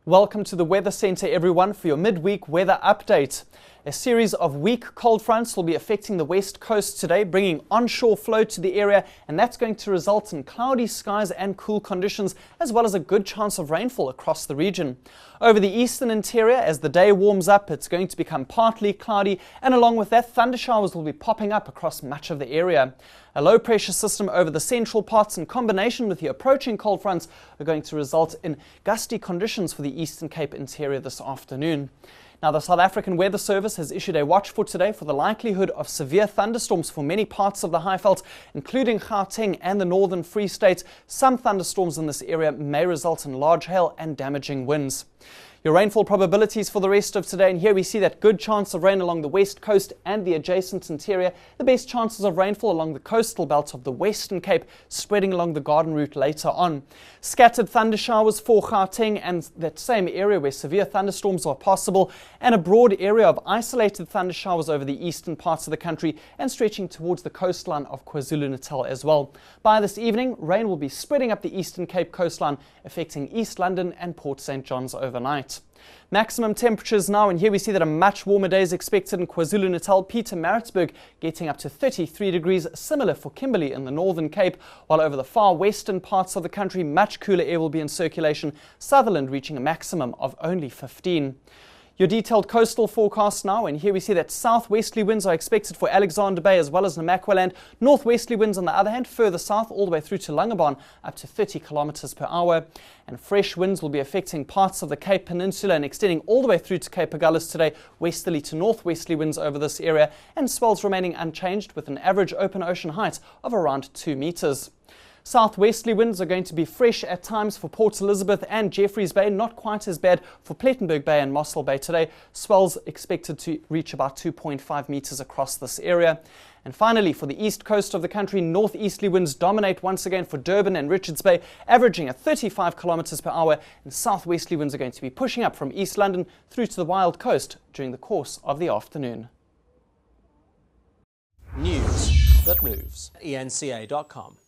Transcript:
Welcome to the Weather Centre, everyone, for your midweek weather update. A series of weak cold fronts will be affecting the west coast today, bringing onshore flow to the area, and that's going to result in cloudy skies and cool conditions, as well as a good chance of rainfall across the region. Over the eastern interior, as the day warms up, it's going to become partly cloudy, and along with that, thundershowers will be popping up across much of the area. A low pressure system over the central parts in combination with the approaching cold fronts are going to result in gusty conditions for the Eastern Cape interior this afternoon. Now, the South African Weather Service has issued a watch for today for the likelihood of severe thunderstorms for many parts of the Highveld, including Gauteng and the Northern Free State. Some thunderstorms in this area may result in large hail and damaging winds. Your rainfall probabilities for the rest of today, and here we see that good chance of rain along the west coast and the adjacent interior. The best chances of rainfall along the coastal belt of the Western Cape, spreading along the Garden Route later on. Scattered thundershowers for Gauteng and that same area where severe thunderstorms are possible, and a broad area of isolated thundershowers over the eastern parts of the country and stretching towards the coastline of KwaZulu-Natal as well. By this evening, rain will be spreading up the Eastern Cape coastline, affecting East London and Port St. John's overnight. Maximum temperatures now, and here we see that a much warmer day is expected in KwaZulu-Natal, Pietermaritzburg getting up to 33 degrees, similar for Kimberley in the Northern Cape, while over the far western parts of the country, much cooler air will be in circulation, Sutherland reaching a maximum of only 15. Your detailed coastal forecast now, and here we see that southwesterly winds are expected for Alexander Bay as well as Namaqualand. Northwesterly winds, on the other hand, further south all the way through to Langebaan, up to 30 kilometers per hour. And fresh winds will be affecting parts of the Cape Peninsula and extending all the way through to Cape Agulhas today. Westerly to northwesterly winds over this area, and swells remaining unchanged with an average open ocean height of around 2 meters. Southwesterly winds are going to be fresh at times for Port Elizabeth and Jeffreys Bay, not quite as bad for Plettenberg Bay and Mossel Bay today. Swells expected to reach about 2.5 meters across this area. And finally, for the east coast of the country, northeasterly winds dominate once again for Durban and Richards Bay, averaging at 35 kilometers per hour, and southwesterly winds are going to be pushing up from East London through to the Wild Coast during the course of the afternoon. News that moves. eNCA.com.